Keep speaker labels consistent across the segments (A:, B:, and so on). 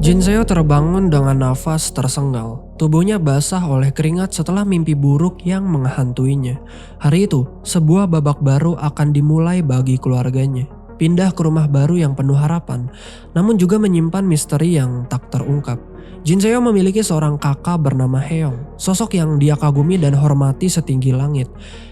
A: Jin Seo terbangun dengan nafas tersengal. Tubuhnya basah oleh keringat setelah mimpi buruk yang menghantuinya. Hari itu, sebuah babak baru akan dimulai bagi keluarganya. Pindah ke rumah baru yang penuh harapan, namun juga menyimpan misteri yang tak terungkap. Jin Seo memiliki seorang kakak bernama Heong, sosok yang dia kagumi dan hormati setinggi langit.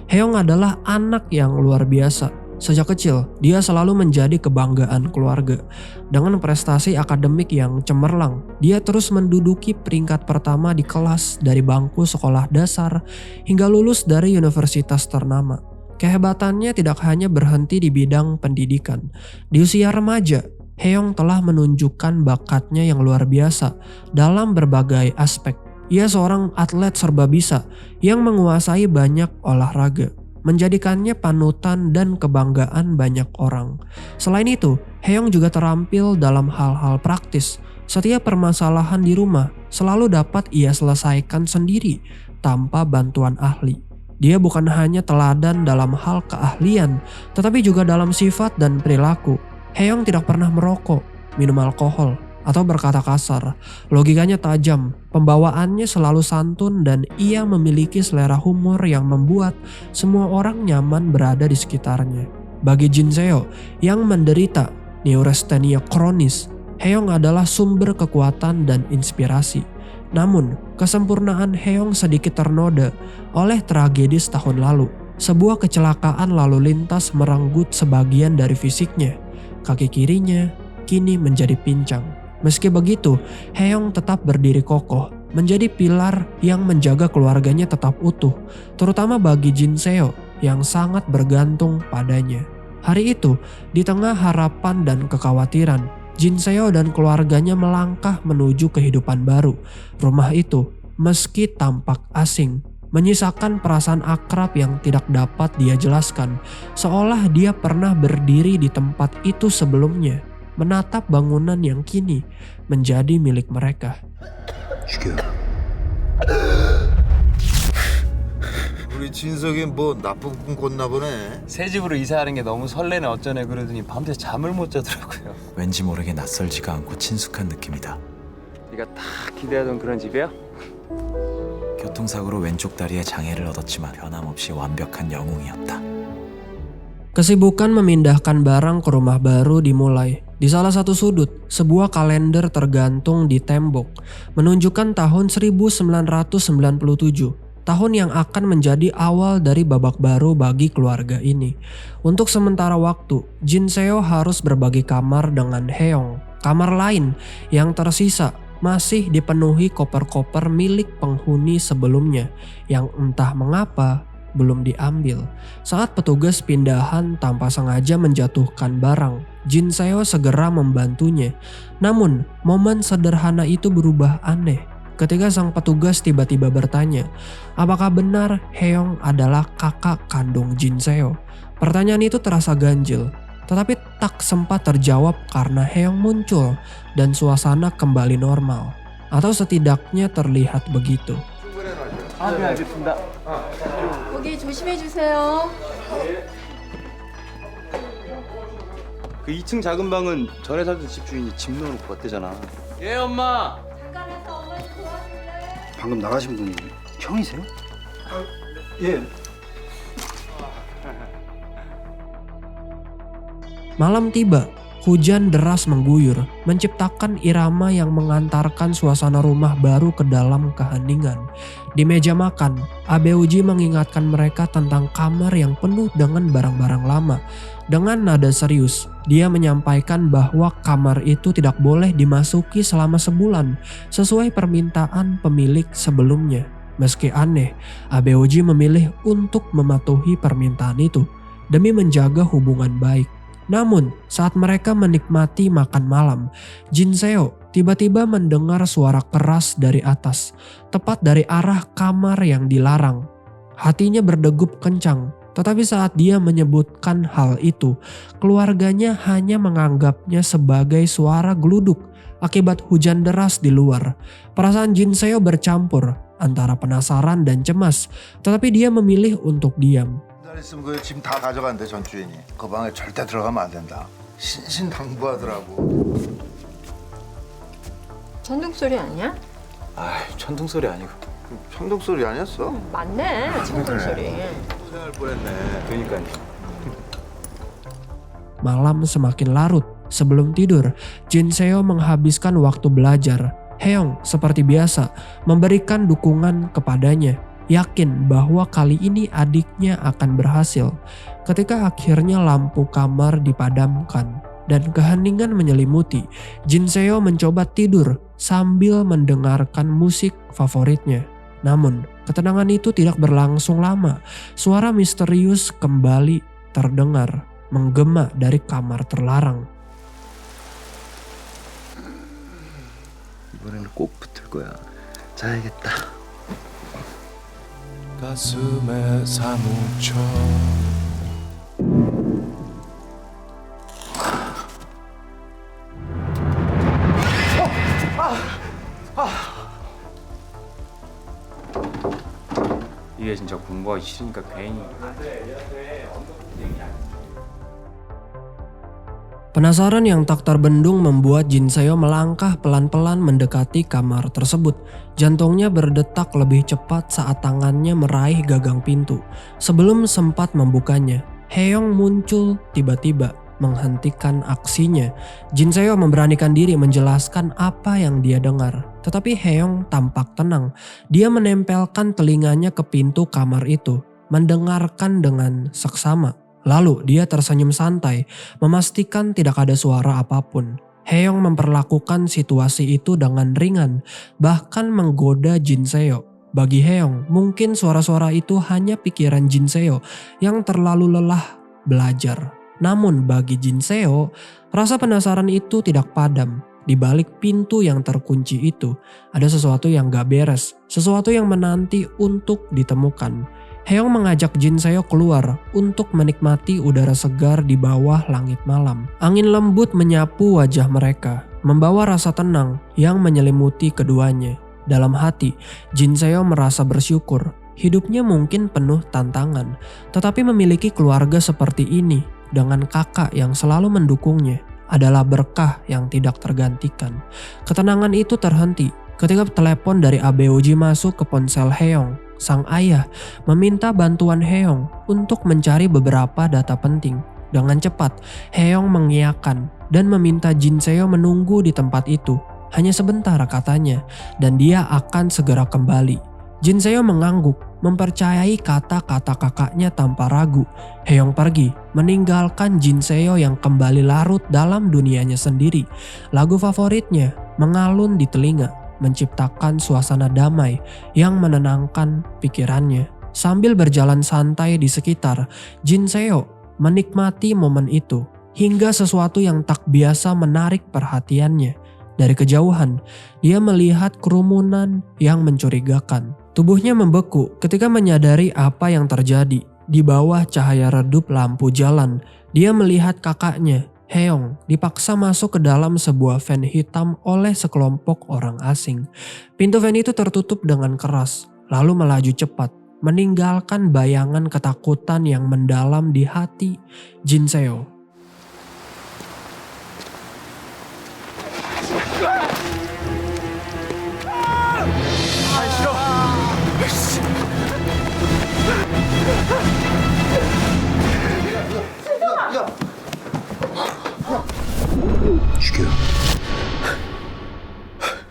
A: Heong adalah anak yang luar biasa. Sejak kecil, dia selalu menjadi kebanggaan keluarga. Dengan prestasi akademik yang cemerlang, dia terus menduduki peringkat pertama di kelas dari bangku sekolah dasar hingga lulus dari universitas ternama. Kehebatannya tidak hanya berhenti di bidang pendidikan. Di usia remaja, Heong telah menunjukkan bakatnya yang luar biasa dalam berbagai aspek. Ia seorang atlet serba bisa yang menguasai banyak olahraga, menjadikannya panutan dan kebanggaan banyak orang. Selain itu, Heong juga terampil dalam hal-hal praktis. Setiap permasalahan di rumah selalu dapat ia selesaikan sendiri tanpa bantuan ahli. Dia bukan hanya teladan dalam hal keahlian, tetapi juga dalam sifat dan perilaku. Heong tidak pernah merokok, minum alkohol, atau berkata kasar. Logikanya tajam, pembawaannya selalu santun, dan ia memiliki selera humor yang membuat semua orang nyaman berada di sekitarnya. Bagi Jin Seo yang menderita neurasthenia kronis, Heong adalah sumber kekuatan dan inspirasi. Namun, kesempurnaan Heong sedikit ternoda oleh tragedi setahun lalu. Sebuah kecelakaan lalu lintas merenggut sebagian dari fisiknya. Kaki kirinya kini menjadi pincang. Meski begitu, Heong tetap berdiri kokoh, menjadi pilar yang menjaga keluarganya tetap utuh, terutama bagi Jin Seo yang sangat bergantung padanya. Hari itu, di tengah harapan dan kekhawatiran, Jin Seo dan keluarganya melangkah menuju kehidupan baru. Rumah itu, meski tampak asing, menyisakan perasaan akrab yang tidak dapat dia jelaskan, seolah dia pernah berdiri di tempat itu sebelumnya, menatap bangunan yang kini menjadi milik mereka.
B: 죽여. 우리 진석이 뭐 나쁜 꿈 꿨나 보네.
C: 새 집으로 이사하는 게 너무 설레네 어쩌네 그러더니 밤새 잠을 못 자더라고요.
D: 왠지 모르게 낯설지가 않고 친숙한 느낌이다.
C: 네가 딱 기대하던 그런 집이야?
D: 교통사고로 왼쪽 다리에 장애를 얻었지만 변함없이 완벽한 영웅이었다.
A: Kesibukan memindahkan barang ke rumah baru dimulai. Di salah satu sudut, sebuah kalender tergantung di tembok, menunjukkan tahun 1997, tahun yang akan menjadi awal dari babak baru bagi keluarga ini. Untuk sementara waktu, Jin Seo harus berbagi kamar dengan Heong. Kamar lain yang tersisa masih dipenuhi koper-koper milik penghuni sebelumnya, yang entah mengapa belum diambil. Saat petugas pindahan tanpa sengaja menjatuhkan barang, Jin Seo segera membantunya. Namun, momen sederhana itu berubah aneh ketika sang petugas tiba-tiba bertanya, apakah benar Heong adalah kakak kandung Jin Seo? Pertanyaan itu terasa ganjil, tetapi tak sempat terjawab karena Heong muncul dan suasana kembali normal. Atau setidaknya terlihat begitu.
C: 네 알겠습니다.
E: 거기 조심해 주세요.
C: 그 2층 작은 방은 전에 살던 집 주인이 집 넣어놓고 왔대잖아. 예 엄마.
E: 잠깐 와서 엄마 좀 도와줄래?
F: 방금 나가신 분이 형이세요?
B: 예.
A: Malam tiba, hujan deras mengguyur, menciptakan irama yang mengantarkan suasana rumah baru ke dalam keheningan. Di meja makan, Abe Uji mengingatkan mereka tentang kamar yang penuh dengan barang-barang lama. Dengan nada serius, dia menyampaikan bahwa kamar itu tidak boleh dimasuki selama sebulan, sesuai permintaan pemilik sebelumnya. Meski aneh, Abe Uji memilih untuk mematuhi permintaan itu demi menjaga hubungan baik. Namun, saat mereka menikmati makan malam, Jin Seo tiba-tiba mendengar suara keras dari atas, tepat dari arah kamar yang dilarang. Hatinya berdegup kencang, tetapi saat dia menyebutkan hal itu, keluarganya hanya menganggapnya sebagai suara geluduk akibat hujan deras di luar. Perasaan Jin Seo bercampur antara penasaran dan cemas, tetapi dia memilih untuk diam.
B: 있으면 그 짐 다 가져간대 전 주인이. 그 방에 절대 들어가면 안 된다. 신신당부하더라고.
E: 천둥 소리 아니야?
C: 아, 천둥 소리 아니고.
B: 천둥 소리 아니었어?
E: 맞네, 천둥 소리.
B: 고생할 뻔했네.
C: 그러니까요.
A: Malam semakin larut. Sebelum tidur, Jin Seo menghabiskan waktu belajar. Haeyoung seperti biasa memberikan dukungan kepadanya, yakin bahwa kali ini adiknya akan berhasil. Ketika akhirnya lampu kamar dipadamkan dan keheningan menyelimuti, Jin Seo mencoba tidur sambil mendengarkan musik favoritnya. Namun, ketenangan itu tidak berlangsung lama. Suara misterius kembali terdengar menggema dari kamar terlarang.
F: 이번에는 꼭 붙을 거야. 자야겠다.
G: 가슴에 사무쳐
C: 이게 진짜 공부하기 싫으니까 괜히.
A: Penasaran yang tak terbendung membuat Jin Seo melangkah pelan-pelan mendekati kamar tersebut. Jantungnya berdetak lebih cepat saat tangannya meraih gagang pintu. Sebelum sempat membukanya, Haeyoung muncul tiba-tiba menghentikan aksinya. Jin Seo memberanikan diri menjelaskan apa yang dia dengar. Tetapi Haeyoung tampak tenang. Dia menempelkan telinganya ke pintu kamar itu, mendengarkan dengan seksama. Lalu dia tersenyum santai, memastikan tidak ada suara apapun. Haeyoung memperlakukan situasi itu dengan ringan, bahkan menggoda Jin Seo. Bagi Haeyoung, mungkin suara-suara itu hanya pikiran Jin Seo yang terlalu lelah belajar. Namun bagi Jin Seo, rasa penasaran itu tidak padam. Di balik pintu yang terkunci itu, ada sesuatu yang gak beres, sesuatu yang menanti untuk ditemukan. Haeyoung mengajak Jin Seo keluar untuk menikmati udara segar di bawah langit malam. Angin lembut menyapu wajah mereka, membawa rasa tenang yang menyelimuti keduanya. Dalam hati, Jin Seo merasa bersyukur. Hidupnya mungkin penuh tantangan, tetapi memiliki keluarga seperti ini dengan kakak yang selalu mendukungnya adalah berkah yang tidak tergantikan. Ketenangan itu terhenti ketika telepon dari Abeoji masuk ke ponsel Haeyoung. Sang ayah meminta bantuan Haeyoung untuk mencari beberapa data penting. Dengan cepat, Haeyoung mengiyakan dan meminta Jin Seo menunggu di tempat itu. Hanya sebentar katanya, dan dia akan segera kembali. Jin Seo mengangguk, mempercayai kata-kata kakaknya tanpa ragu. Haeyoung pergi, meninggalkan Jin Seo yang kembali larut dalam dunianya sendiri. Lagu favoritnya mengalun di telinga, menciptakan suasana damai yang menenangkan pikirannya. Sambil berjalan santai di sekitar, Jin Seo menikmati momen itu hingga sesuatu yang tak biasa menarik perhatiannya. Dari kejauhan, dia melihat kerumunan yang mencurigakan. Tubuhnya membeku ketika menyadari apa yang terjadi. Di bawah cahaya redup lampu jalan, dia melihat kakaknya, Haeyoung, dipaksa masuk ke dalam sebuah van hitam oleh sekelompok orang asing. Pintu van itu tertutup dengan keras, lalu melaju cepat, meninggalkan bayangan ketakutan yang mendalam di hati Jin Seo.
F: 죽여.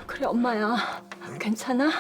E: 그래, 엄마야. 괜찮아?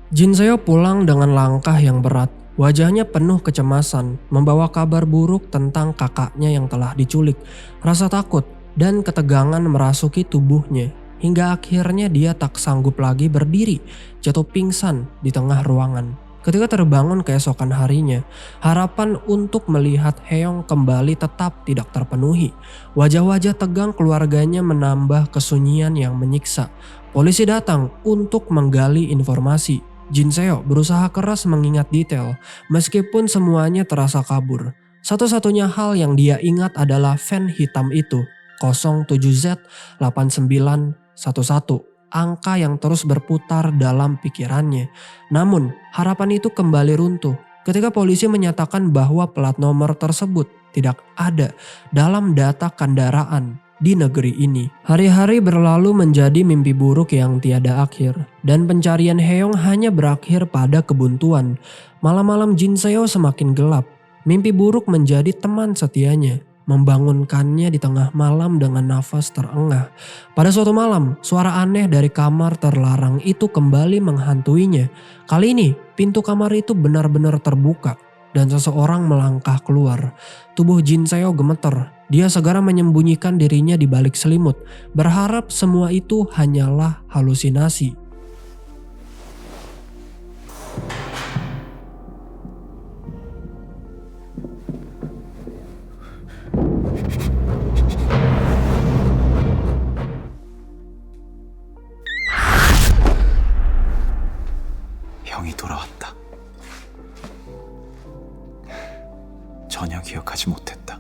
A: Jin Seo pulang dengan langkah yang berat. Wajahnya penuh kecemasan, membawa kabar buruk tentang kakaknya yang telah diculik. Rasa takut dan ketegangan merasuki tubuhnya, hingga akhirnya dia tak sanggup lagi berdiri, jatuh pingsan di tengah ruangan. Ketika terbangun keesokan harinya, harapan untuk melihat Haeyoung kembali tetap tidak terpenuhi. Wajah-wajah tegang keluarganya menambah kesunyian yang menyiksa. Polisi datang untuk menggali informasi. Jin Seo berusaha keras mengingat detail, meskipun semuanya terasa kabur. Satu-satunya hal yang dia ingat adalah van hitam itu, 07Z8911, angka yang terus berputar dalam pikirannya. Namun, harapan itu kembali runtuh ketika polisi menyatakan bahwa plat nomor tersebut tidak ada dalam data kendaraan di negeri ini. Hari-hari berlalu menjadi mimpi buruk yang tiada akhir, dan pencarian Heong hanya berakhir pada kebuntuan. Malam-malam Jin Seo semakin gelap. Mimpi buruk menjadi teman setianya, membangunkannya di tengah malam dengan nafas terengah. Pada suatu malam, suara aneh dari kamar terlarang itu kembali menghantuinya. Kali ini, pintu kamar itu benar-benar terbuka dan seseorang melangkah keluar. Tubuh Jin Seo gemeter. Dia segera menyembunyikan dirinya di balik selimut, berharap semua itu hanyalah halusinasi.
D: 형이 돌아왔다. 전혀 기억하지 못했다.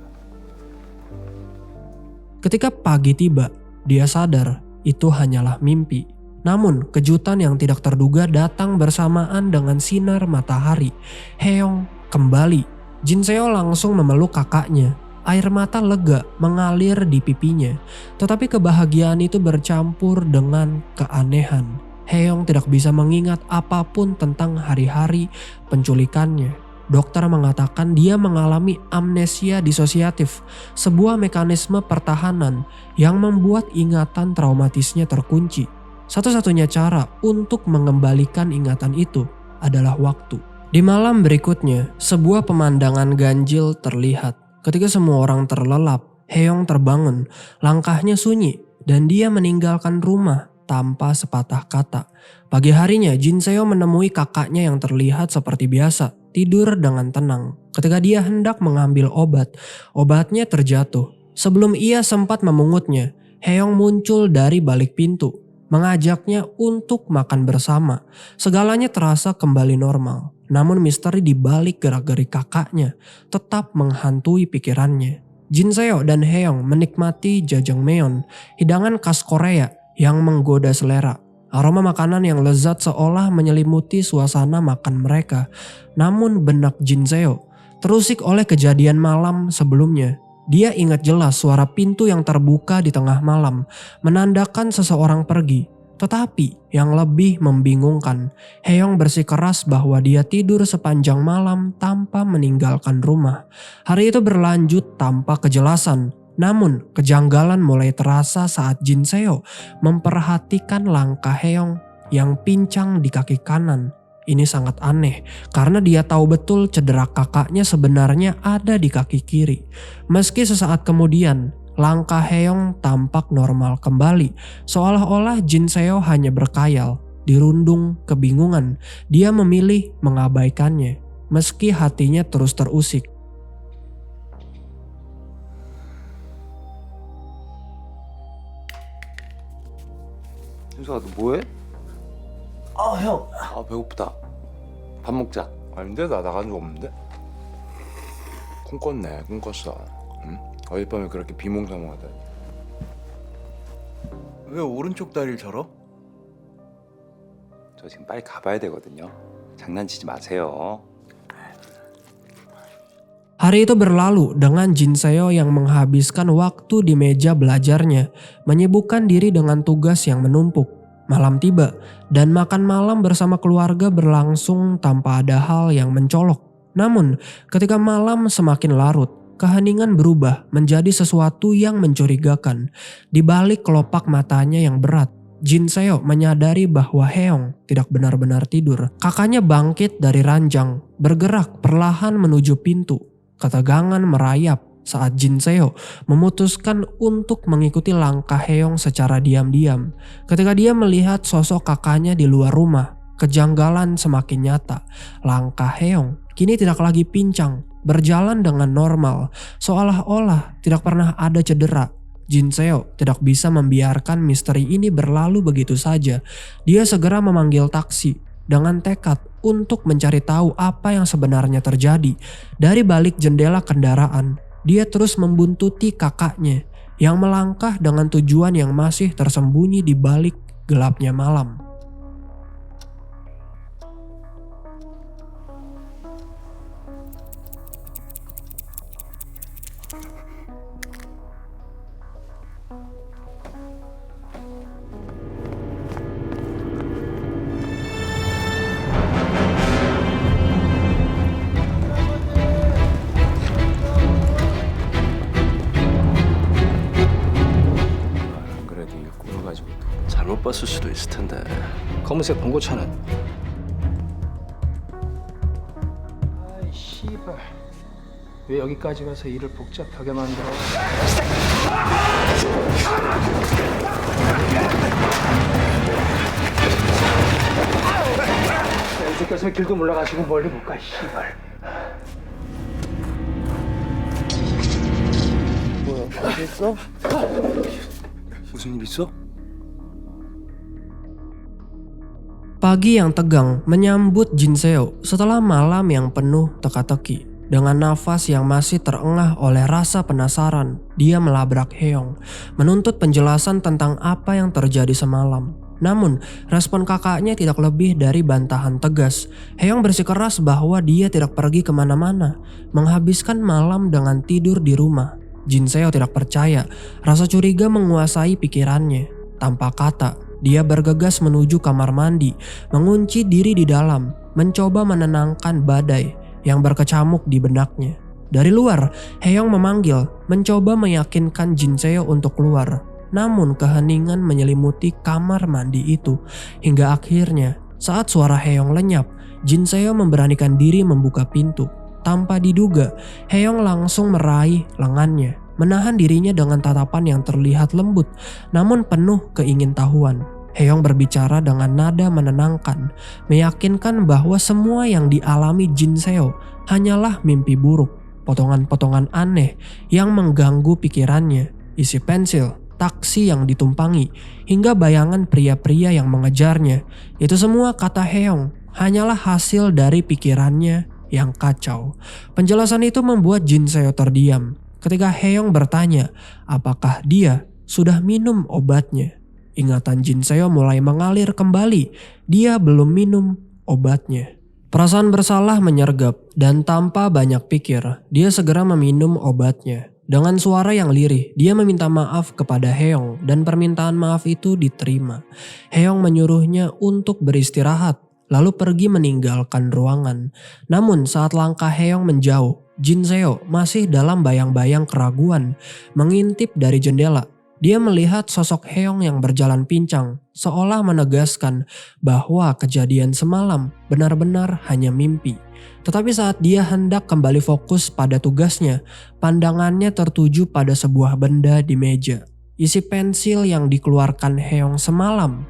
A: Ketika pagi tiba, dia sadar itu hanyalah mimpi. Namun kejutan yang tidak terduga datang bersamaan dengan sinar matahari. Heong kembali. Jin Seo langsung memeluk kakaknya. Air mata lega mengalir di pipinya. Tetapi kebahagiaan itu bercampur dengan keanehan. Heong tidak bisa mengingat apapun tentang hari-hari penculikannya. Dokter mengatakan dia mengalami amnesia disosiatif, sebuah mekanisme pertahanan yang membuat ingatan traumatisnya terkunci. Satu-satunya cara untuk mengembalikan ingatan itu adalah waktu. Di malam berikutnya, sebuah pemandangan ganjil terlihat. Ketika semua orang terlelap, Heong terbangun, langkahnya sunyi, dan dia meninggalkan rumah tanpa sepatah kata. Pagi harinya, Jin Seo menemui kakaknya yang terlihat seperti biasa, tidur dengan tenang. Ketika dia hendak mengambil obat, obatnya terjatuh. Sebelum ia sempat memungutnya, Heong muncul dari balik pintu, mengajaknya untuk makan bersama. Segalanya terasa kembali normal. Namun misteri di balik gerak-gerik kakaknya tetap menghantui pikirannya. Jin Seo dan Heong menikmati jajangmyeon, hidangan khas Korea yang menggoda selera. Aroma makanan yang lezat seolah menyelimuti suasana makan mereka. Namun benak Jin Seo terusik oleh kejadian malam sebelumnya. Dia ingat jelas suara pintu yang terbuka di tengah malam, menandakan seseorang pergi. Tetapi yang lebih membingungkan, Heong bersikeras bahwa dia tidur sepanjang malam tanpa meninggalkan rumah. Hari itu berlanjut tanpa kejelasan. Namun kejanggalan mulai terasa saat Jin Seo memperhatikan langkah Heong yang pincang di kaki kanan. Ini sangat aneh karena dia tahu betul cedera kakaknya sebenarnya ada di kaki kiri. Meski sesaat kemudian langkah Heong tampak normal kembali, seolah-olah Jin Seo hanya berkhayal. Dirundung kebingungan, dia memilih mengabaikannya meski hatinya terus terusik.
C: 준서가 너 뭐해?
F: 형.
C: 아 배고프다. 밥 먹자.
G: 아닌데 나 나간 적 없는데? 꿈 꿨네 꿈 꿨어. 응? 어젯밤에 그렇게 비몽사몽하다니.
F: 왜 오른쪽 다리를 절어?
C: 저 지금 빨리 가봐야 되거든요. 장난치지 마세요.
A: Hari itu berlalu dengan Jin Seo yang menghabiskan waktu di meja belajarnya, menyibukkan diri dengan tugas yang menumpuk. Malam tiba dan makan malam bersama keluarga berlangsung tanpa ada hal yang mencolok. Namun ketika malam semakin larut, keheningan berubah menjadi sesuatu yang mencurigakan. Di balik kelopak matanya yang berat, Jin Seo menyadari bahwa Heong tidak benar-benar tidur. Kakaknya bangkit dari ranjang, bergerak perlahan menuju pintu. Ketegangan merayap saat Jin Seo memutuskan untuk mengikuti langkah Heong secara diam-diam. Ketika dia melihat sosok kakaknya di luar rumah, kejanggalan semakin nyata. Langkah Heong kini tidak lagi pincang, berjalan dengan normal, seolah-olah tidak pernah ada cedera. Jin Seo tidak bisa membiarkan misteri ini berlalu begitu saja. Dia segera memanggil taksi dengan tekad untuk mencari tahu apa yang sebenarnya terjadi. Dari balik jendela kendaraan, dia terus membuntuti kakaknya yang melangkah dengan tujuan yang masih tersembunyi di balik gelapnya malam.
C: 봤을 수도 있을 텐데.
H: 검은색 봉고차는? 아이 씨발, 왜 여기까지 가서 일을 복잡하게 만들어? 이제까지 길도 몰라가지고 멀리 못 가, 씨발.
F: 뭐야, 어딨어?
C: 무슨 일 있어?
A: Pagi yang tegang menyambut Jin Seo setelah malam yang penuh teka-teki. Dengan nafas yang masih terengah oleh rasa penasaran, dia melabrak Haeyoung, menuntut penjelasan tentang apa yang terjadi semalam. Namun, respon kakaknya tidak lebih dari bantahan tegas. Haeyoung bersikeras bahwa dia tidak pergi kemana-mana, menghabiskan malam dengan tidur di rumah. Jin Seo tidak percaya, rasa curiga menguasai pikirannya. Tanpa kata, dia bergegas menuju kamar mandi, mengunci diri di dalam, mencoba menenangkan badai yang berkecamuk di benaknya. Dari luar, Haeyoung memanggil, mencoba meyakinkan Jin Seo untuk keluar. Namun keheningan menyelimuti kamar mandi itu, hingga akhirnya saat suara Haeyoung lenyap, Jin Seo memberanikan diri membuka pintu. Tanpa diduga, Haeyoung langsung meraih lengannya, menahan dirinya dengan tatapan yang terlihat lembut namun penuh keingintahuan. Haeyoung berbicara dengan nada menenangkan, meyakinkan bahwa semua yang dialami Jin Seo hanyalah mimpi buruk, potongan-potongan aneh yang mengganggu pikirannya, isi pensil, taksi yang ditumpangi, hingga bayangan pria-pria yang mengejarnya. Itu semua, kata Haeyoung, hanyalah hasil dari pikirannya yang kacau. Penjelasan itu membuat Jin Seo terdiam ketika Haeyoung bertanya apakah dia sudah minum obatnya. Ingatan Jin Seo mulai mengalir kembali. Dia belum minum obatnya. Perasaan bersalah menyergap dan tanpa banyak pikir, dia segera meminum obatnya. Dengan suara yang lirih, dia meminta maaf kepada Haeyoung dan permintaan maaf itu diterima. Haeyoung menyuruhnya untuk beristirahat, lalu pergi meninggalkan ruangan. Namun saat langkah Haeyoung menjauh, Jin Seo masih dalam bayang-bayang keraguan, mengintip dari jendela. Dia melihat sosok Haeyoung yang berjalan pincang, seolah menegaskan bahwa kejadian semalam benar-benar hanya mimpi. Tetapi saat dia hendak kembali fokus pada tugasnya, pandangannya tertuju pada sebuah benda di meja. Isi pensil yang dikeluarkan Haeyoung semalam.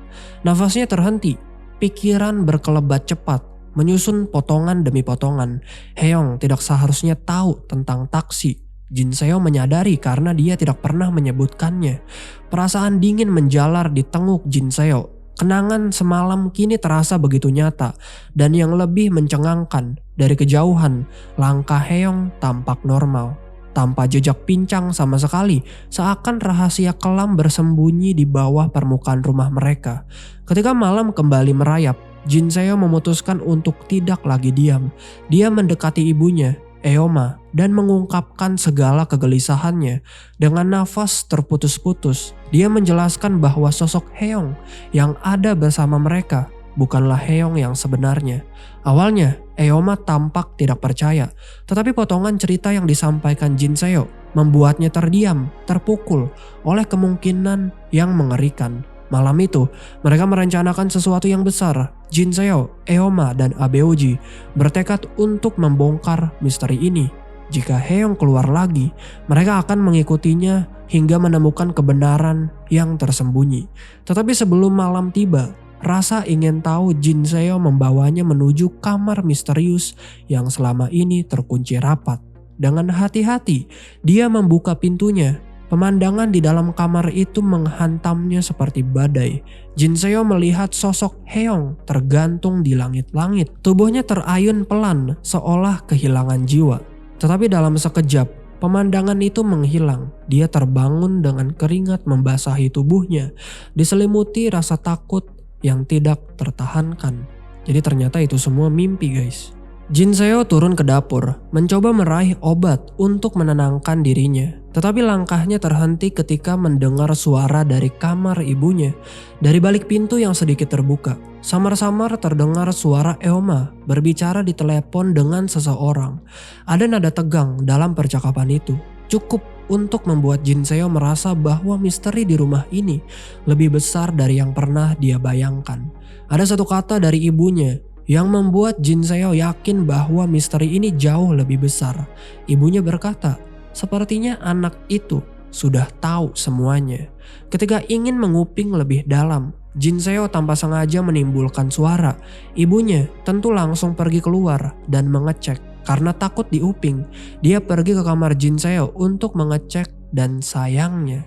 A: Nafasnya terhenti. Pikiran berkelebat cepat, menyusun potongan demi potongan. Haeyoung tidak seharusnya tahu tentang taksi. Jin Seo menyadari karena dia tidak pernah menyebutkannya. Perasaan dingin menjalar di tenguk Jin Seo. Kenangan semalam kini terasa begitu nyata. Dan yang lebih mencengangkan, dari kejauhan, langkah Haeyoung tampak normal. Tanpa jejak pincang sama sekali, seakan rahasia kelam bersembunyi di bawah permukaan rumah mereka. Ketika malam kembali merayap, Jin Seo memutuskan untuk tidak lagi diam. Dia mendekati ibunya, Eoma, dan mengungkapkan segala kegelisahannya. Dengan nafas terputus-putus, dia menjelaskan bahwa sosok Haeyoung yang ada bersama mereka bukanlah Haeyoung yang sebenarnya. Awalnya, Eoma tampak tidak percaya, tetapi potongan cerita yang disampaikan Jin Seo membuatnya terdiam, terpukul oleh kemungkinan yang mengerikan. Malam itu, mereka merencanakan sesuatu yang besar. Jin Seo, Eoma, dan Abeoji bertekad untuk membongkar misteri ini. Jika Haeyoung keluar lagi, mereka akan mengikutinya hingga menemukan kebenaran yang tersembunyi. Tetapi sebelum malam tiba, rasa ingin tahu Jin Seo membawanya menuju kamar misterius yang selama ini terkunci rapat. Dengan hati-hati, dia membuka pintunya. Pemandangan di dalam kamar itu menghantamnya seperti badai. Jin Seo melihat sosok Haeyoung tergantung di langit-langit. Tubuhnya terayun pelan seolah kehilangan jiwa. Tetapi dalam sekejap, pemandangan itu menghilang. Dia terbangun dengan keringat membasahi tubuhnya, diselimuti rasa takut yang tidak tertahankan. Jadi ternyata itu semua mimpi, guys. Jin Seo turun ke dapur, mencoba meraih obat untuk menenangkan dirinya. Tetapi langkahnya terhenti ketika mendengar suara dari kamar ibunya. Dari balik pintu yang sedikit terbuka, samar-samar terdengar suara Eoma berbicara di telepon dengan seseorang. Ada nada tegang dalam percakapan itu. Cukup, untuk membuat Jin Seo merasa bahwa misteri di rumah ini lebih besar dari yang pernah dia bayangkan. Ada satu kata dari ibunya yang membuat Jin Seo yakin bahwa misteri ini jauh lebih besar. Ibunya berkata, sepertinya anak itu sudah tahu semuanya. Ketika ingin menguping lebih dalam, Jin Seo tanpa sengaja menimbulkan suara. Ibunya tentu langsung pergi keluar dan mengecek. Karena takut diuping, dia pergi ke kamar Jin Seo untuk mengecek dan sayangnya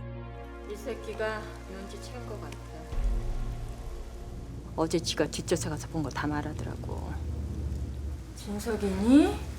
E: 이 새끼가 눈치챈 것 같아. 어제 지가 뒷조사 가서 본 거 다 말하더라고. 진석이니?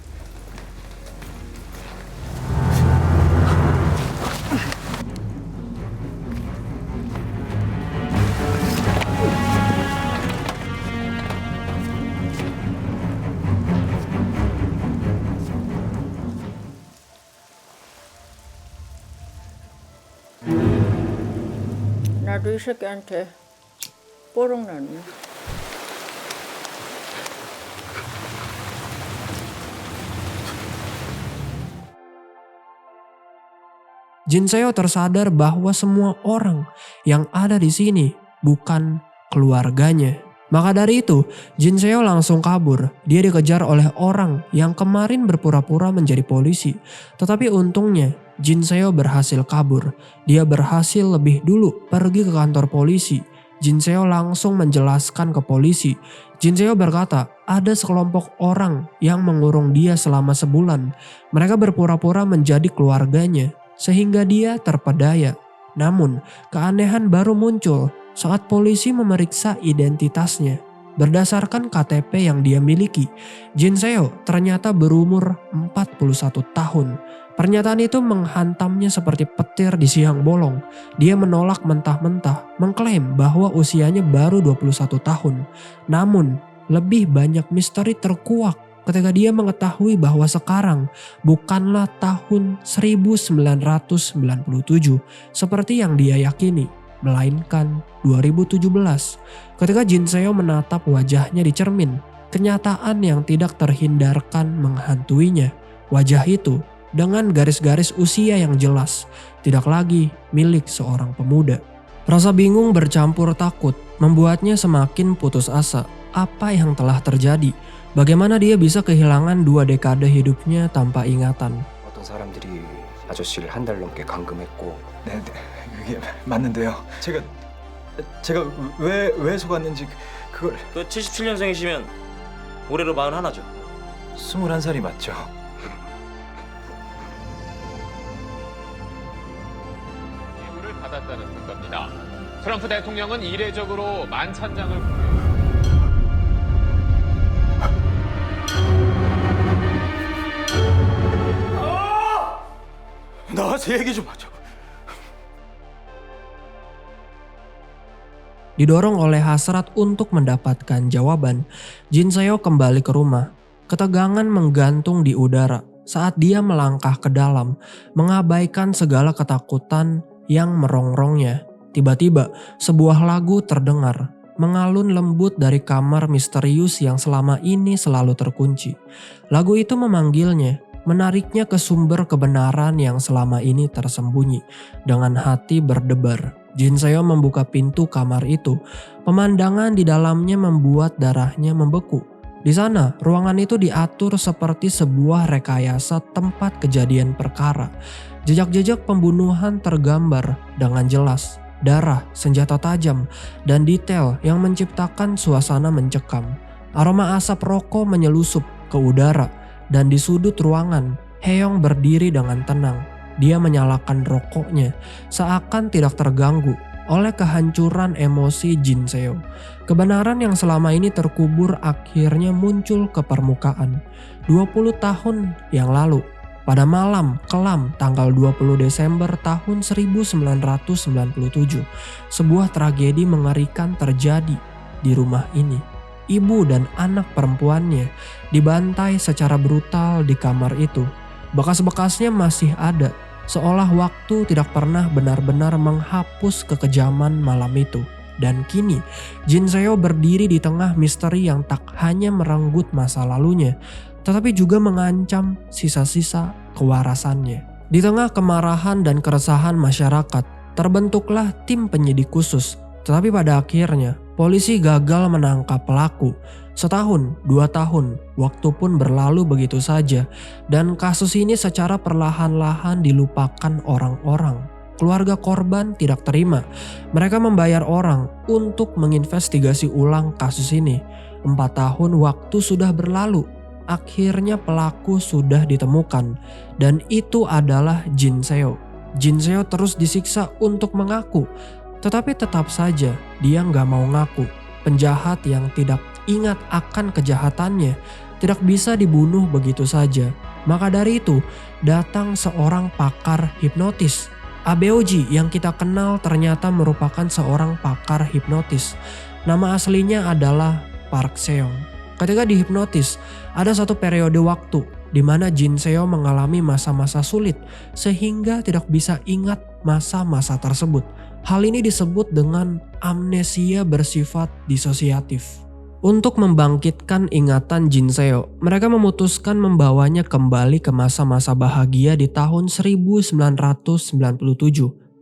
E: 나도 이 새끼한테 뽀록 났네.
A: Jin Seo tersadar bahwa semua orang yang ada di sini bukan keluarganya. Maka dari itu, Jin Seo langsung kabur. Dia dikejar oleh orang yang kemarin berpura-pura menjadi polisi. Tetapi untungnya, Jin Seo berhasil kabur. Dia berhasil lebih dulu pergi ke kantor polisi. Jin Seo langsung menjelaskan ke polisi. Jin Seo berkata, ada sekelompok orang yang mengurung dia selama sebulan. Mereka berpura-pura menjadi keluarganya, sehingga dia terpedaya. Namun, keanehan baru muncul saat polisi memeriksa identitasnya. Berdasarkan KTP yang dia miliki, Jin Seo ternyata berumur 41 tahun. Pernyataan itu menghantamnya seperti petir di siang bolong. Dia menolak mentah-mentah, mengklaim bahwa usianya baru 21 tahun. Namun, lebih banyak misteri terkuak ketika dia mengetahui bahwa sekarang bukanlah tahun 1997 seperti yang dia yakini, melainkan 2017. Ketika Jin Seo menatap wajahnya di cermin, kenyataan yang tidak terhindarkan menghantuinya. Wajah itu dengan garis-garis usia yang jelas, tidak lagi milik seorang pemuda. Rasa bingung bercampur takut membuatnya semakin putus asa. Apa yang telah terjadi? Bagaimana dia bisa kehilangan 2 dekade hidupnya tanpa ingatan?
F: 어떤 사람들이 아저씨를 한 달 넘게 감금했고. 네, 그게 맞는데요. 제가 왜 속았는지 그걸.
C: 그 77년생이시면 올해로 41죠.
F: 21살이 맞죠.
I: 기부를 받았다는 평가입니다. 트럼프 대통령은 이례적으로 11,000장을
F: 나와서 얘기 좀 하자.
A: Didorong oleh hasrat untuk mendapatkan jawaban, Jin Seo kembali ke rumah. Ketegangan menggantung di udara saat dia melangkah ke dalam, mengabaikan segala ketakutan yang merongrongnya. Tiba-tiba sebuah lagu terdengar, mengalun lembut dari kamar misterius yang selama ini selalu terkunci. Lagu itu memanggilnya, menariknya ke sumber kebenaran yang selama ini tersembunyi. Dengan hati berdebar, Jin Seo membuka pintu kamar itu. Pemandangan di dalamnya membuat darahnya membeku. Di sana, ruangan itu diatur seperti sebuah rekayasa tempat kejadian perkara. Jejak-jejak pembunuhan tergambar dengan jelas. Darah, senjata tajam, dan detail yang menciptakan suasana mencekam. Aroma asap rokok menyelusup ke udara, dan di sudut ruangan, Heong berdiri dengan tenang. Dia menyalakan rokoknya, seakan tidak terganggu oleh kehancuran emosi Jin Seo. Kebenaran yang selama ini terkubur akhirnya muncul ke permukaan. 20 tahun yang lalu, pada malam kelam tanggal 20 Desember tahun 1997, sebuah tragedi mengerikan terjadi di rumah ini. Ibu dan anak perempuannya dibantai secara brutal di kamar itu. Bekas-bekasnya masih ada, seolah waktu tidak pernah benar-benar menghapus kekejaman malam itu. Dan kini, Jin Seo berdiri di tengah misteri yang tak hanya merenggut masa lalunya, tetapi juga mengancam sisa-sisa kewarasannya. Di tengah kemarahan dan keresahan masyarakat, terbentuklah tim penyidik khusus. Tetapi pada akhirnya, polisi gagal menangkap pelaku. Setahun, 2 tahun, waktu pun berlalu begitu saja. Dan kasus ini secara perlahan-lahan dilupakan orang-orang. Keluarga korban tidak terima. Mereka membayar orang untuk menginvestigasi ulang kasus ini. 4 tahun waktu sudah berlalu. Akhirnya pelaku sudah ditemukan. Dan itu adalah Jin Seo. Jin Seo terus disiksa untuk mengaku. Tetapi tetap saja dia nggak mau ngaku. Penjahat yang tidak ingat akan kejahatannya tidak bisa dibunuh begitu saja. Maka dari itu datang seorang pakar hipnotis. Abeoji yang kita kenal ternyata merupakan seorang pakar hipnotis. Nama aslinya adalah Park Seong. Ketika dihipnotis, ada satu periode waktu di mana Jin Seo mengalami masa-masa sulit sehingga tidak bisa ingat masa-masa tersebut. Hal ini disebut dengan amnesia bersifat disosiatif. Untuk membangkitkan ingatan Jin Seo, mereka memutuskan membawanya kembali ke masa-masa bahagia di tahun 1997.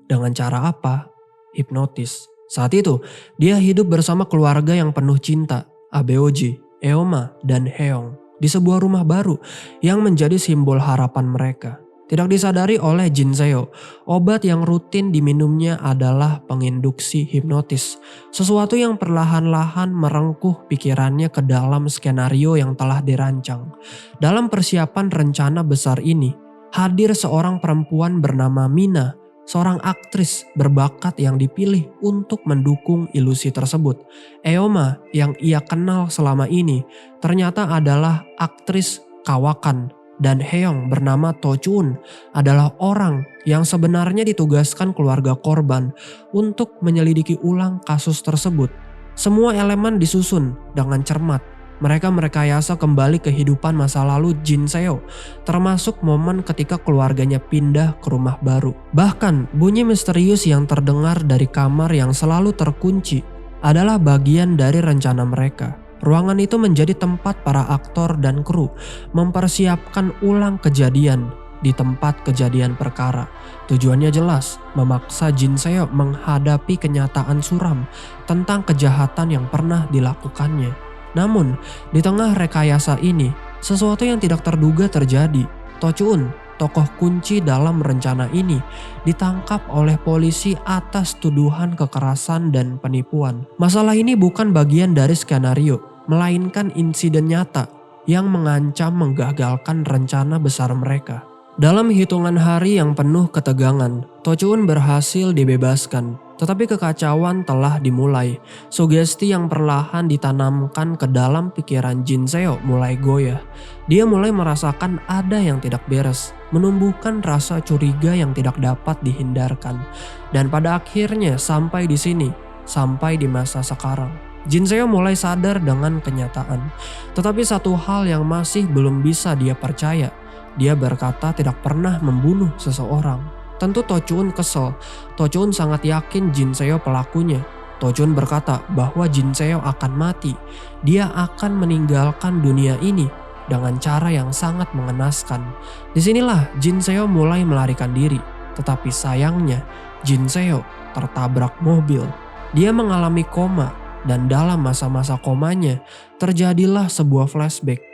A: Dengan cara apa? Hipnotis. Saat itu, dia hidup bersama keluarga yang penuh cinta, Abeoji, Eoma, dan Heong, di sebuah rumah baru yang menjadi simbol harapan mereka. Tidak disadari oleh Jin Seo, obat yang rutin diminumnya adalah penginduksi hipnotis. Sesuatu yang perlahan-lahan merengkuh pikirannya ke dalam skenario yang telah dirancang. Dalam persiapan rencana besar ini, hadir seorang perempuan bernama Mina, seorang aktris berbakat yang dipilih untuk mendukung ilusi tersebut. Eoma yang ia kenal selama ini ternyata adalah aktris kawakan. Dan Heong bernama To Chun adalah orang yang sebenarnya ditugaskan keluarga korban untuk menyelidiki ulang kasus tersebut. Semua elemen disusun dengan cermat. Mereka merekayasa kembali kehidupan masa lalu Jin Seo, termasuk momen ketika keluarganya pindah ke rumah baru. Bahkan bunyi misterius yang terdengar dari kamar yang selalu terkunci adalah bagian dari rencana mereka. Ruangan itu menjadi tempat para aktor dan kru mempersiapkan ulang kejadian di tempat kejadian perkara. Tujuannya jelas, memaksa Jin Seo menghadapi kenyataan suram tentang kejahatan yang pernah dilakukannya. Namun, di tengah rekayasa ini, sesuatu yang tidak terduga terjadi. To Chun, tokoh kunci dalam rencana ini, ditangkap oleh polisi atas tuduhan kekerasan dan penipuan. Masalah ini bukan bagian dari skenario, melainkan insiden nyata yang mengancam menggagalkan rencana besar mereka. Dalam hitungan hari yang penuh ketegangan, To Chun berhasil dibebaskan. Tetapi kekacauan telah dimulai. Sugesti yang perlahan ditanamkan ke dalam pikiran Jin Seo mulai goyah. Dia mulai merasakan ada yang tidak beres, menumbuhkan rasa curiga yang tidak dapat dihindarkan. Dan pada akhirnya sampai di sini, sampai di masa sekarang. Jin Seo mulai sadar dengan kenyataan. Tetapi satu hal yang masih belum bisa dia percaya. Dia berkata tidak pernah membunuh seseorang. Tentu To Chun kesel. To Chun sangat yakin Jin Seo pelakunya. To Chun berkata bahwa Jin Seo akan mati. Dia akan meninggalkan dunia ini dengan cara yang sangat mengenaskan. Disinilah Jin Seo mulai melarikan diri. Tetapi sayangnya Jin Seo tertabrak mobil. Dia mengalami koma. Dan dalam masa-masa komanya terjadilah sebuah flashback.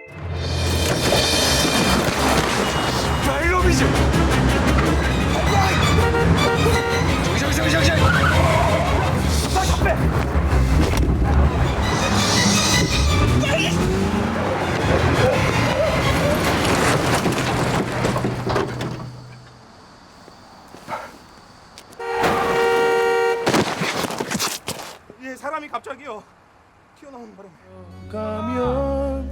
C: 사람이 갑자기요 튀어나오는 바람에
G: 가면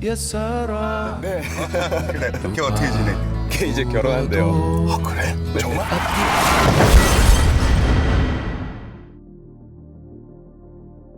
G: 옛사람.
B: 네. 그래. 걔 어떻게 지내?
G: 걔 이제 결혼한대요.
B: 아 그래? 정말?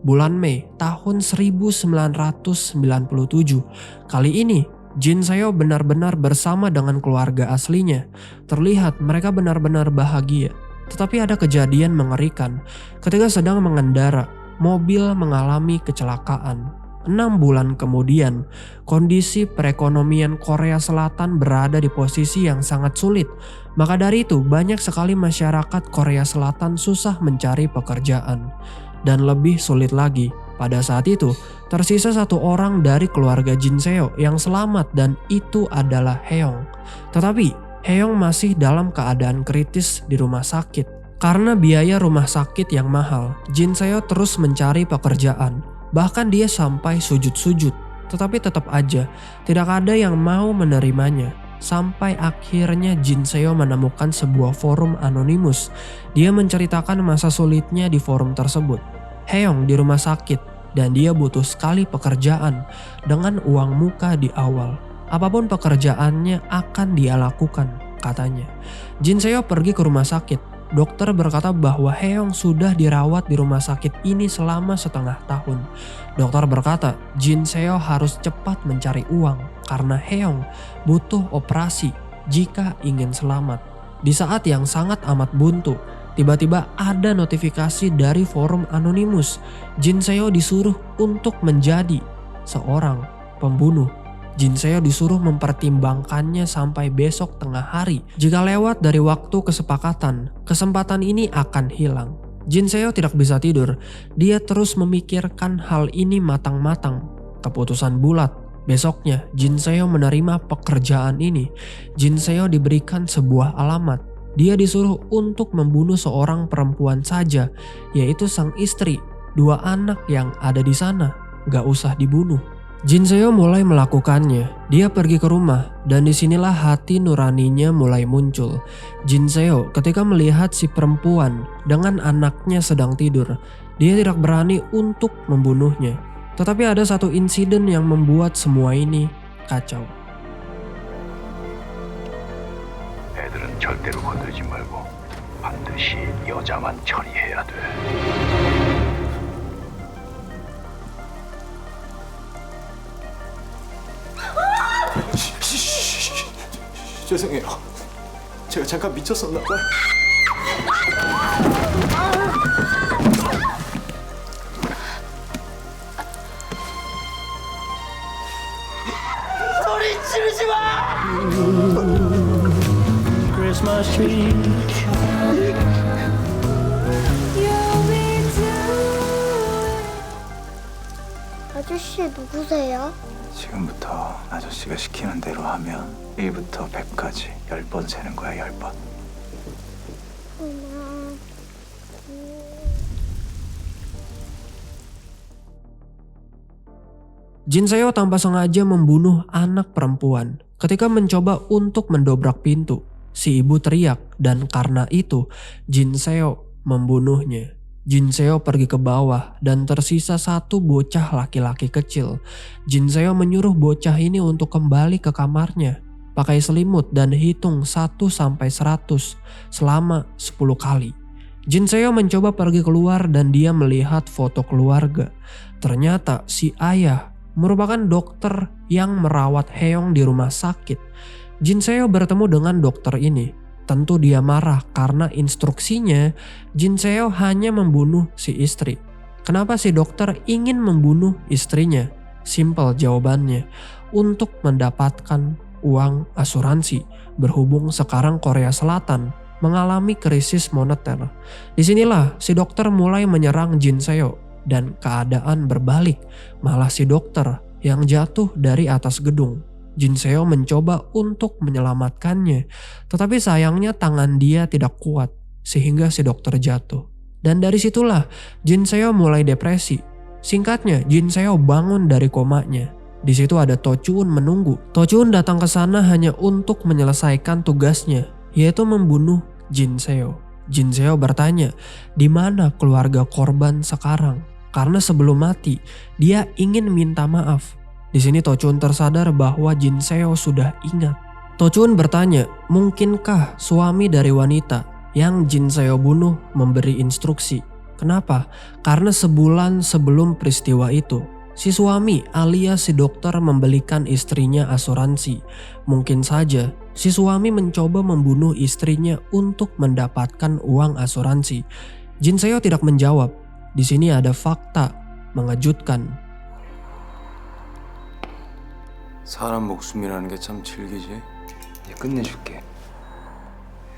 A: Bulan Mei tahun 1997. Kali ini Jin Seo benar-benar bersama dengan keluarga aslinya. Terlihat mereka benar-benar bahagia. Tetapi ada kejadian mengerikan. Ketika sedang mengendara, mobil mengalami kecelakaan. 6 bulan kemudian, kondisi perekonomian Korea Selatan berada di posisi yang sangat sulit. Maka dari itu, banyak sekali masyarakat Korea Selatan susah mencari pekerjaan. Dan lebih sulit lagi, pada saat itu, tersisa 1 orang dari keluarga Jin Seo yang selamat dan itu adalah Haeyoung. Tetapi, Haeyoung masih dalam keadaan kritis di rumah sakit. Karena biaya rumah sakit yang mahal, Jin Seo terus mencari pekerjaan. Bahkan dia sampai sujud-sujud, tetapi tetap aja tidak ada yang mau menerimanya. Sampai akhirnya Jin Seo menemukan sebuah forum anonimus. Dia menceritakan masa sulitnya di forum tersebut. Haeyoung di rumah sakit dan dia butuh sekali pekerjaan dengan uang muka di awal. Apapun pekerjaannya akan dia lakukan, katanya. Jin Seo pergi ke rumah sakit. Dokter berkata bahwa Haeyoung sudah dirawat di rumah sakit ini selama setengah tahun. Dokter berkata Jin Seo harus cepat mencari uang karena Haeyoung butuh operasi jika ingin selamat. Di saat yang sangat amat buntu, tiba-tiba ada notifikasi dari forum anonimus. Jin Seo disuruh untuk menjadi seorang pembunuh. Jin Seo disuruh mempertimbangkannya sampai besok tengah hari. Jika lewat dari waktu kesempatan ini akan hilang. Jin Seo tidak bisa tidur. Dia terus memikirkan hal ini matang-matang. Keputusan bulat. Besoknya Jin Seo menerima pekerjaan ini. Jin Seo diberikan sebuah alamat. Dia disuruh untuk membunuh seorang perempuan saja, yaitu sang istri. 2 anak yang ada di sana gak usah dibunuh. Jin Seo mulai melakukannya. Dia pergi ke rumah dan disinilah hati nuraninya mulai muncul. Jin Seo ketika melihat si perempuan dengan anaknya sedang tidur, dia tidak berani untuk membunuhnya. Tetapi ada satu insiden yang membuat semua ini kacau.
J: 애들은 절대로 건들지 말고 반드시 여자만 처리해야 돼.
F: 죄송해요. 제가 잠깐 미쳤었나 봐요.
J: 소리 지르지 마!
H: Christmas tree.
K: 아저씨 누구세요?
D: 지금부터 아저씨가 시키는 대로 하면 1부터 100까지 10번 세는 거야. 10번.
A: Jin Seo tanpa sengaja membunuh anak perempuan. Ketika mencoba untuk mendobrak pintu, si ibu teriak dan karena itu Jin Seo membunuhnya. Jin Seo pergi ke bawah dan tersisa 1 bocah laki-laki kecil. Jin Seo menyuruh bocah ini untuk kembali ke kamarnya. Pakai selimut dan hitung 1-100 selama 10 kali. Jin Seo mencoba pergi keluar dan dia melihat foto keluarga. Ternyata si ayah merupakan dokter yang merawat Haeyoung di rumah sakit. Jin Seo bertemu dengan dokter ini. Tentu dia marah karena instruksinya Jin Seo hanya membunuh si istri. Kenapa si dokter ingin membunuh istrinya? Simpel jawabannya, untuk mendapatkan uang asuransi. Berhubung sekarang Korea Selatan mengalami krisis moneter. Disinilah si dokter mulai menyerang Jin Seo dan keadaan berbalik. Malah si dokter yang jatuh dari atas gedung. Jin Seo mencoba untuk menyelamatkannya, tetapi sayangnya tangan dia tidak kuat sehingga si dokter jatuh. Dan dari situlah Jin Seo mulai depresi. Singkatnya, Jin Seo bangun dari komanya. Di situ ada To Chun menunggu. To Chun datang ke sana hanya untuk menyelesaikan tugasnya, yaitu membunuh Jin Seo. Jin Seo bertanya, di mana keluarga korban sekarang? Karena sebelum mati, dia ingin minta maaf. Di sini To Chun tersadar bahwa Jin Seo sudah ingat. To Chun bertanya, mungkinkah suami dari wanita yang Jin Seo bunuh memberi instruksi? Kenapa? Karena sebulan sebelum peristiwa itu, si suami alias si dokter membelikan istrinya asuransi. Mungkin saja si suami mencoba membunuh istrinya untuk mendapatkan uang asuransi. Jin Seo tidak menjawab. Di sini ada fakta mengejutkan.
C: 사람 목숨이라는 게 참 질기지.
D: 이제 끝내줄게.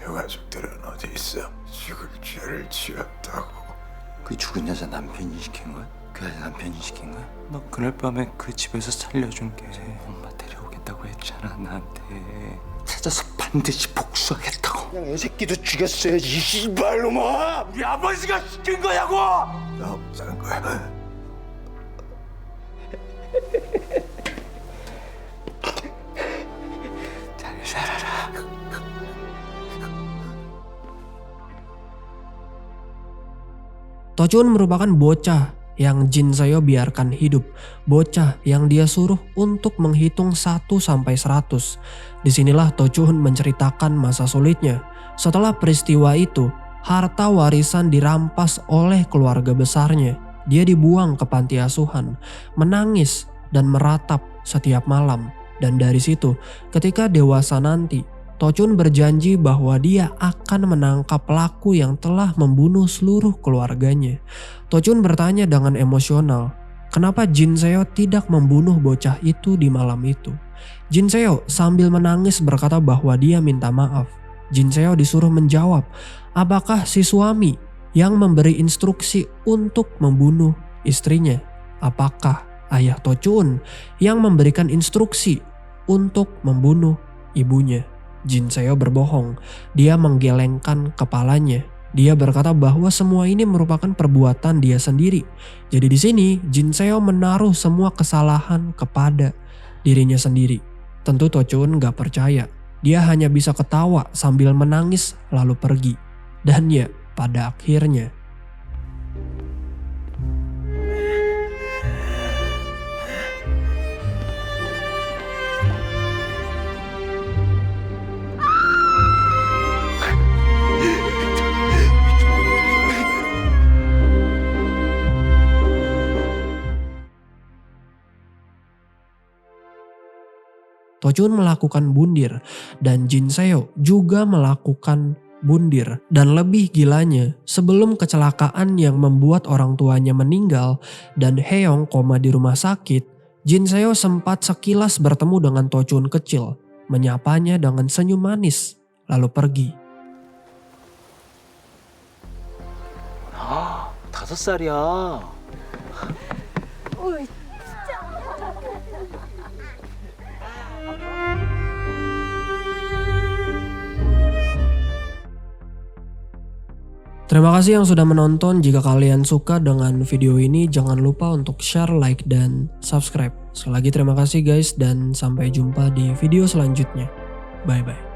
B: 유가족들은 어디 있어? 죽을 죄를 지었다고.
C: 그 죽은 여자 남편이 시킨 거야? 그 여자 남편이 시킨 거야? 너 그날 밤에 그 집에서 살려준 게 엄마 데려오겠다고 했잖아 나한테. 찾아서 반드시 복수하겠다고.
J: 그냥 애 새끼도 죽였어야지 이 씨발놈아. 우리 아버지가 시킨 거냐고.
B: 나 없다는 거야.
C: 잘 살아라.
A: Tochun merupakan bocah yang Jin Seo biarkan hidup. Bocah yang dia suruh untuk menghitung 1 sampai 100. Disinilah Tochun menceritakan masa sulitnya. Setelah peristiwa itu, harta warisan dirampas oleh keluarga besarnya. Dia dibuang ke panti asuhan, menangis dan meratap setiap malam. Dan dari situ, ketika dewasa nanti, Tochun berjanji bahwa dia akan menangkap pelaku yang telah membunuh seluruh keluarganya. Tochun bertanya dengan emosional, kenapa Jin Seo tidak membunuh bocah itu di malam itu. Jin Seo sambil menangis berkata bahwa dia minta maaf. Jin Seo disuruh menjawab, apakah si suami yang memberi instruksi untuk membunuh istrinya? Apakah ayah Tochun yang memberikan instruksi untuk membunuh ibunya? Jin Seo berbohong. Dia menggelengkan kepalanya. Dia berkata bahwa semua ini merupakan perbuatan dia sendiri. Jadi di sini Jin Seo menaruh semua kesalahan kepada dirinya sendiri. Tentu Tochun gak percaya. Dia hanya bisa ketawa sambil menangis lalu pergi. Dan ya, pada akhirnya Tochun melakukan bundir dan Jin Seo juga melakukan bundir. Dan lebih gilanya, sebelum kecelakaan yang membuat orang tuanya meninggal dan Heong koma di rumah sakit, Jin Seo sempat sekilas bertemu dengan Tochun kecil, menyapanya dengan senyum manis, lalu pergi.
C: 5살이야.
A: Terima kasih yang sudah menonton. Jika kalian suka dengan video ini, jangan lupa untuk share, like, dan subscribe. Sekali lagi terima kasih guys, dan sampai jumpa di video selanjutnya. Bye-bye.